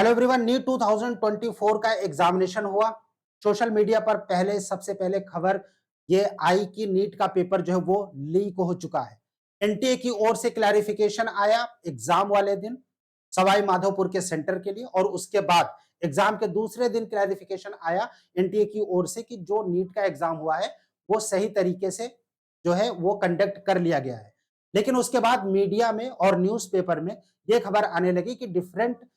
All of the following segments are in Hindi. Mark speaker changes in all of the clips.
Speaker 1: हेलो एवरीवन, नीट 2024 का एग्जामिनेशन हुआ। सोशल मीडिया पर सबसे पहले खबर ये आई कि नीट का पेपर जो है वो लीक हो चुका है। एनटीए की ओर से क्लैरिफिकेशन आया एग्जाम वाले दिन सवाई माधोपुर के सेंटर के लिए, और उसके बाद एग्जाम के दूसरे दिन क्लैरिफिकेशन आया एनटीए की ओर से कि जो नीट का एग्जाम हुआ है वो सही तरीके से जो है वो कंडक्ट कर लिया गया है। लेकिन उसके बाद मीडिया में और न्यूज़पेपर में ये खबर आने लगी कि डिफरेंट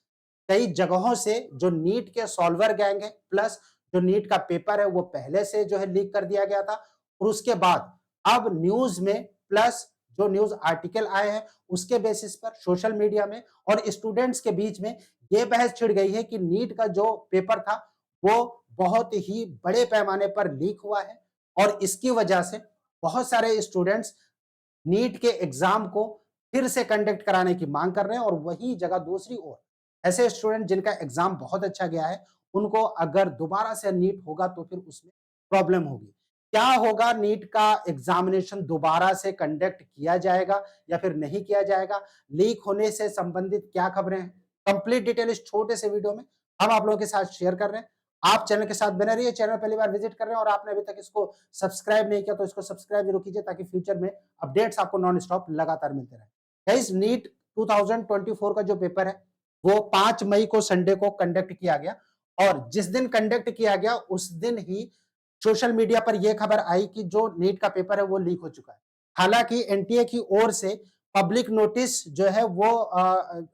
Speaker 1: कई जगहों से जो नीट के सॉल्वर गैंग है प्लस जो नीट का पेपर है वो पहले से जो है लीक कर दिया गया था, और उसके बाद अब न्यूज में प्लस जो न्यूज आर्टिकल आए हैं उसके बेसिस पर सोशल मीडिया में और स्टूडेंट्स के बीच में ये बहस छिड़ गई है कि नीट का जो पेपर था वो बहुत ही बड़े पैमाने पर लीक हुआ है, और इसकी वजह से बहुत सारे स्टूडेंट्स नीट के एग्जाम को फिर से कंडक्ट कराने की मांग कर रहे हैं। और वही जगह दूसरी ओर ऐसे स्टूडेंट जिनका एग्जाम बहुत अच्छा गया है उनको अगर दोबारा से नीट होगा तो फिर उसमें प्रॉब्लम होगी। क्या होगा, नीट का एग्जामिनेशन दोबारा से कंडक्ट किया जाएगा या फिर नहीं किया जाएगा, लीक होने से संबंधित क्या खबरें हैं, कंप्लीट डिटेल इस छोटे से वीडियो में हम आप लोगों के साथ शेयर कर रहे हैं। आप चैनल के साथ बने रहिए। चैनल पहली बार विजिट कर रहे हैं और आपने अभी तक इसको सब्सक्राइब नहीं किया तो इसको सब्सक्राइब जरूर कीजिए ताकि फ्यूचर में अपडेट्स आपको नॉन स्टॉप लगातार मिलते रहे। गाइस, नीट 2024 का जो पेपर है वो 5 मई को संडे को कंडक्ट किया गया, और जिस दिन कंडक्ट किया गया उस दिन ही सोशल मीडिया पर यह खबर आई कि जो नीट का पेपर है वो लीक हो चुका है। हालांकि एनटीए की ओर से पब्लिक नोटिस जो है वो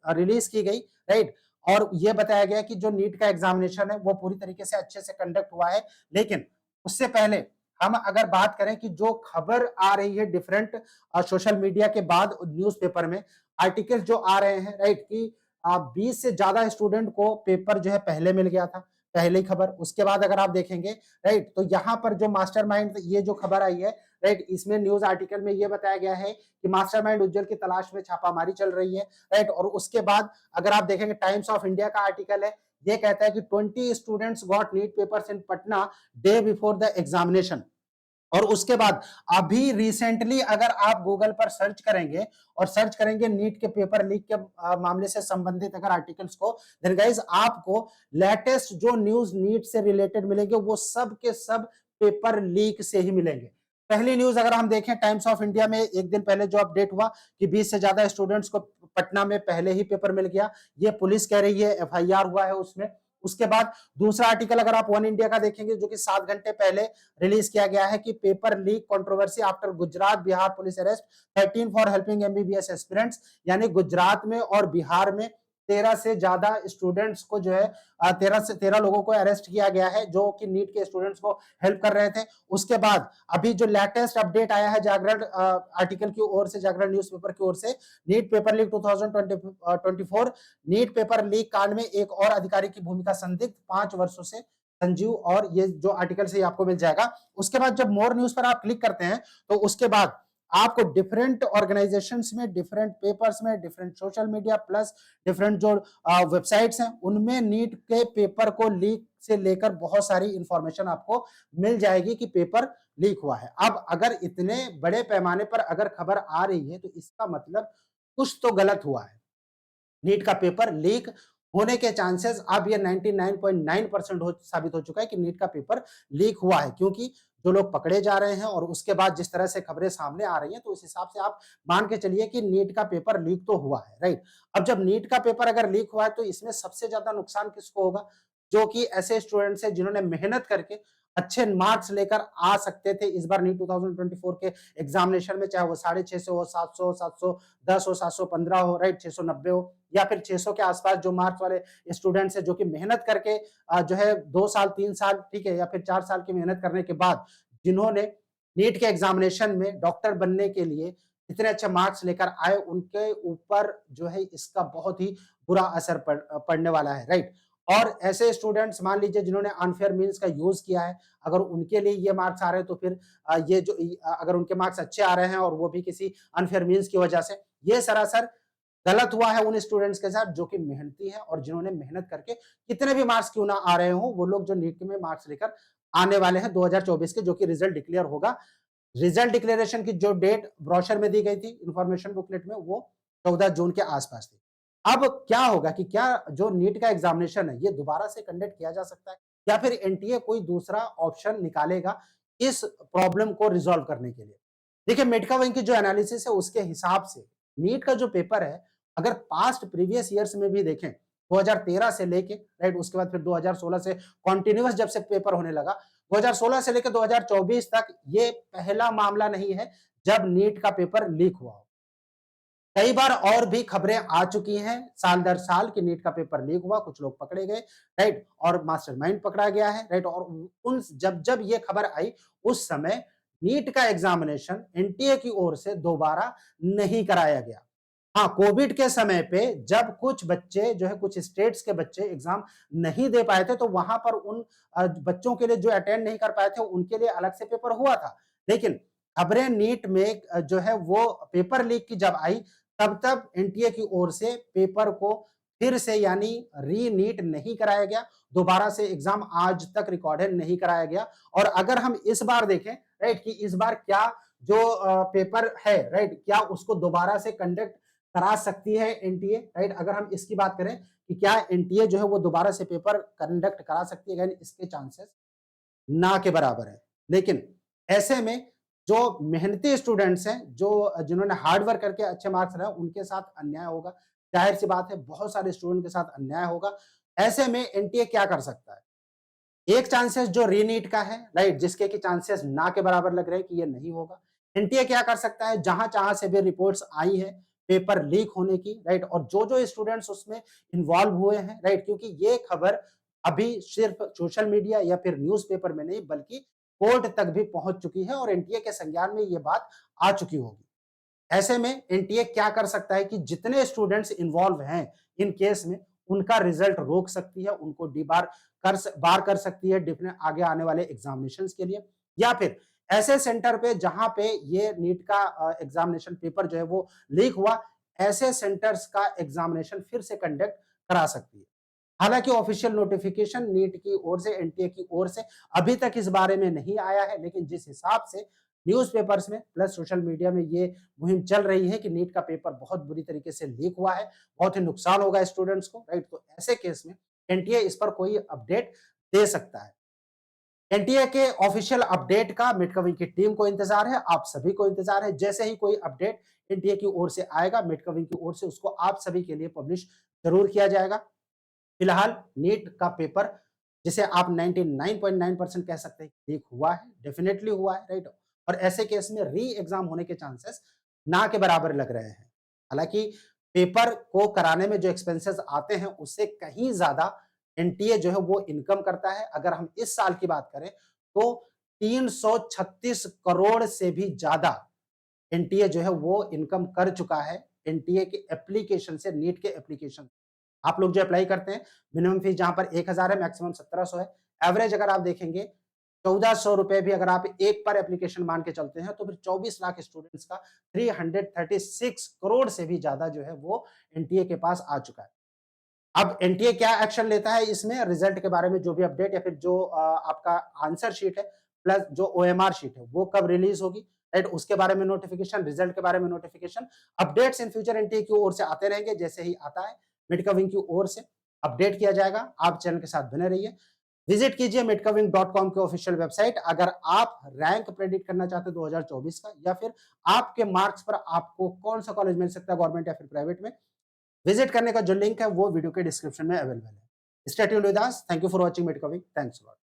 Speaker 1: रिलीज की गई, राइट, और यह बताया गया कि जो नीट का एग्जामिनेशन है वो पूरी तरीके से अच्छे से कंडक्ट हुआ है। लेकिन उससे पहले हम अगर बात करें कि जो खबर आ रही है डिफरेंट सोशल मीडिया के बाद न्यूज़पेपर में आर्टिकल जो आ रहे हैं, राइट, कि 20 से ज्यादा स्टूडेंट को पेपर जो है पहले मिल गया था, पहली खबर। उसके बाद अगर आप देखेंगे, राइट, तो यहाँ पर जो मास्टरमाइंड ये जो खबर आई है, राइट, इसमें न्यूज आर्टिकल में ये बताया गया है कि मास्टरमाइंड उज्जवल की तलाश में छापामारी चल रही है, राइट। और उसके बाद अगर आप देखेंगे टाइम्स ऑफ इंडिया का आर्टिकल है, ये कहता है कि 20 students got NEET papers in Patna day before the examination. और उसके बाद अभी रिसेंटली अगर आप गूगल पर सर्च करेंगे और सर्च करेंगे नीट के पेपर लीक के मामले से संबंधित अगर आर्टिकल्स को, देन गाइस आपको लेटेस्ट जो न्यूज नीट से रिलेटेड मिलेंगे वो सब के सब पेपर लीक से ही मिलेंगे। पहली न्यूज अगर हम देखें टाइम्स ऑफ इंडिया में एक दिन पहले जो अपडेट हुआ कि 20 से ज्यादा स्टूडेंट्स को पटना में पहले ही पेपर मिल गया, ये पुलिस कह रही है, एफआईआर हुआ है उसमें। उसके बाद दूसरा आर्टिकल अगर आप वन इंडिया का देखेंगे जो कि 7 घंटे पहले रिलीज किया गया है कि paper leak controversy after Gujarat Bihar police arrest 13 for helping MBBS aspirants, यानी गुजरात में और बिहार में 13 से ज्यादा स्टूडेंट्स को जो है 13 लोगों को अरेस्ट किया गया है जो कि नीट के स्टूडेंट्स को हेल्प कर रहे थे। उसके बाद अभी जो लेटेस्ट अपडेट आया है जागरण आर्टिकल की ओर से, जागरण न्यूज़पेपर की ओर से, NEET paper leak 2024, NEET paper leak कांड में एक और अधिकारी की भूमिका संदिग्ध 5 वर्षों से संजीव, और ये जो आर्टिकल से आपको मिल जाएगा। उसके बाद जब मोर न्यूज पर आप क्लिक करते हैं तो उसके बाद आपको डिफरेंट ऑर्गेनाइजेशंस में, डिफरेंट पेपर्स में, different social media plus different जो वेबसाइट्स हैं उनमें नीट के पेपर को लीक से लेकर बहुत सारी इंफॉर्मेशन आपको मिल जाएगी कि पेपर लीक हुआ है। अब अगर इतने बड़े पैमाने पर अगर खबर आ रही है तो इसका मतलब कुछ तो गलत हुआ है। नीट का पेपर लीक होने के चांसेस अब ये 99.9% साबित हो चुका है कि नीट का पेपर लीक हुआ है, क्योंकि जो लोग पकड़े जा रहे हैं और उसके बाद जिस तरह से खबरें सामने आ रही हैं तो उस हिसाब से आप मान के चलिए कि नीट का पेपर लीक तो हुआ है, राइट। अब जब नीट का पेपर अगर लीक हुआ है तो इसमें सबसे ज्यादा नुकसान किसको होगा? जो कि ऐसे स्टूडेंट्स हैं जिन्होंने मेहनत करके अच्छे मार्क्स लेकर आ सकते थे इस बार नीट 2024 के एग्जामिनेशन में, चाहे वो 650 हो, 700, 710 हो, 715 हो, राइट, 690 हो, या फिर 600 के आसपास जो मार्क्स वाले स्टूडेंट्स है जो कि मेहनत करके जो है 2 साल 3 साल, ठीक है, या फिर 4 साल की मेहनत करने के बाद जिन्होंने नीट के एग्जामिनेशन में डॉक्टर बनने के लिए इतने अच्छे मार्क्स लेकर आए, उनके ऊपर जो है इसका बहुत ही बुरा असर पड़ने वाला है, राइट। और ऐसे स्टूडेंट्स मान लीजिए जिन्होंने अनफेयर मीन्स का यूज किया है, अगर उनके लिए ये मार्क्स आ रहे हैं तो फिर ये जो अगर उनके मार्क्स अच्छे आ रहे हैं और वो भी किसी अनफेयर मीन्स की वजह से, ये सरासर गलत हुआ है उन स्टूडेंट्स के साथ जो कि मेहनती हैं और जिन्होंने मेहनत करके कितने भी मार्क्स क्यों ना आ रहे हो वो लोग जो नीट में मार्क्स लेकर आने वाले हैं 2024 के, जो कि रिजल्ट डिक्लेयर होगा। रिजल्ट डिक्लेरेशन की जो डेट ब्रोशर में दी गई थी इंफॉर्मेशन बुकलेट में, वो 14 जून के आसपास थी। अब क्या होगा कि क्या जो नीट का एग्जामिनेशन है ये दोबारा से कंडक्ट किया जा सकता है या फिर एनटीए कोई दूसरा ऑप्शन निकालेगा इस प्रॉब्लम को रिजॉल्व करने के लिए। देखिए मेडका विंग की जो एनालिसिस है उसके हिसाब से नीट का जो पेपर है अगर पास्ट प्रीवियस ईयर्स में भी देखें 2013 से लेके राइट उसके बाद फिर 2016 से कॉन्टिन्यूअस जब से पेपर होने लगा 2016 से लेकर 2024 तक ये पहला मामला नहीं है जब नीट का पेपर लीक हुआ हो। कई बार और भी खबरें आ चुकी हैं साल दर साल कि नीट का पेपर लीक हुआ, कुछ लोग पकड़े गए, राइट? और मास्टरमाइंड पकड़ा गया है, राइट? और उन जब ये खबर आई, उस समय नीट का एग्जामिनेशन एनटीए की ओर से दोबारा नहीं कराया गया। हाँ, कोविड के समय पे जब कुछ बच्चे जो है कुछ स्टेट्स के बच्चे एग्जाम नहीं दे पाए थे, तो वहां पर उन बच्चों के लिए जो अटेंड नहीं कर पाए थे, उनके लिए अलग से पेपर हुआ था। लेकिन खबरें नीट में जो है वो पेपर लीक की जब आई, तब एनटीए की ओर से पेपर को फिर से यानी री नीट नहीं कराया गया, दोबारा से एग्जाम आज तक रिकॉर्डेड नहीं कराया गया। और अगर हम इस बार देखें राइट कि इस बार क्या जो पेपर है राइट क्या उसको दोबारा से कंडक्ट करा सकती है एनटीए राइट अगर हम इसकी बात करें कि क्या एनटीए जो है वो दोबारा से पेपर कंडक्ट करा सकती है इसके चांसेस ना के बराबर है। लेकिन ऐसे में जो मेहनती स्टूडेंट्स हैं, जो जिन्होंने हार्ड वर्क करके अच्छे मार्क्स लाए, उनके साथ अन्याय होगा। ज़ाहिर-सी बात है, बहुत सारे स्टूडेंट के साथ अन्याय होगा। ऐसे में एनटीए क्या कर सकता है? एक चांसेस जो रीनीट का है, राइट? जिसके कि चांसेस ना के बराबर लग रहे हैं कि ये नहीं होगा। एनटीए क्या कर सकता है? जहाँ-जहाँ से भी रिपोर्ट्स आई हैं, पेपर लीक होने की, राइट? और जो-जो स्टूडेंट्स उसमें इन्वॉल्व हुए हैं, राइट? क्योंकि ये खबर अभी सिर्फ सोशल मीडिया या फिर न्यूज़पेपर में नहीं, बल्कि कोर्ट तक भी पहुँच चुकी है और एनटीए के संज्ञान में ये बात आ चुकी होगी। ऐसे में एनटीए क्या कर सकता है कि जितने स्टूडेंट्स इन्वॉल्व हैं इन केस में, उनका रिजल्ट रोक सकती है, उनको बार कर सकती है डिफरेंट आगे आने वाले एग्जामिनेशंस के लिए या फिर ऐसे सेंटर पे जहां पे ये नीट का एग्जामिनेशन पेपर जो है वो लीक हुआ, ऐसे सेंटर्स का एग्जामिनेशन फिर से कंडक्ट करा सकती है। हालांकि ऑफिशियल नोटिफिकेशन नीट की ओर से एनटीए की ओर से अभी तक इस बारे में नहीं आया है, लेकिन जिस हिसाब से न्यूज़पेपर्स में प्लस सोशल मीडिया में ये मुहिम चल रही है कि नीट का पेपर बहुत बुरी तरीके से लीक हुआ है, बहुत ही नुकसान होगा स्टूडेंट्स को, राइट? तो ऐसे केस में एनटीए इस पर कोई अपडेट दे सकता है। एनटीए के ऑफिशियल अपडेट का मिडकविंग की टीम को इंतजार है, आप सभी को इंतजार है। जैसे ही कोई अपडेट एनटीए की ओर से आएगा, मिडकविंग की ओर से उसको आप सभी के लिए पब्लिश जरूर किया जाएगा। फिलहाल नीट का पेपर जिसे आप 99.9% कह सकते हैं लीक हुआ है, डेफिनेटली हुआ है, राइट? और ऐसे केस में री एग्जाम होने के चांसेस ना के बराबर लग रहे हैं। हालांकि पेपर को कराने में जो एक्सपेंसेस आते हैं उससे कहीं ज्यादा एनटीए जो है वो इनकम करता है। अगर हम इस साल की बात करें तो 336 करोड़ से भी ज्यादा एनटीए जो है वो इनकम कर चुका है एनटीए के एप्लीकेशन से, नीट के एप्लीकेशन। आप लोग जो अप्लाई करते हैं, मिनिमम फीस जहाँ पर 1000 है, मैक्सिमम 1700 है। एवरेज अगर आप देखेंगे, 1400 रुपए भी अगर आप एक पर एप्लीकेशन मान के चलते हैं, तो फिर 24 लाख स्टूडेंट्स का 336 करोड़ से भी ज़्यादा जो है वो एनटीए के पास आ चुका है। अब एनटीए क्या एक्शन लेता है इसमें रिजल्ट के बारे में जो भी अपडेट या फिर जो आपका आंसर शीट है प्लस जो ओएमआर शीट है वो कब रिलीज होगी, राइट? उसके बारे में नोटिफिकेशन, रिजल्ट के बारे में notification, updates in future NTA की ओर से आते रहेंगे। जैसे ही आता है मिडकविंग की ओर से अपडेट किया जाएगा। आप चैनल के साथ बने रहिए। विजिट कीजिए midcoving.com के ऑफिशियल वेबसाइट। अगर आप रैंक प्रेडिक्ट करना चाहते हैं 2024 का या फिर आपके मार्क्स पर आपको कौन सा कॉलेज मिल सकता है गवर्नमेंट या फिर प्राइवेट में, विजिट करने का जो लिंक है वो वीडियो के डिस्क्रिप्शन में अवेलेबल है। Stay tuned with us. Thank you for watching मिडकविंग। Thanks a lot.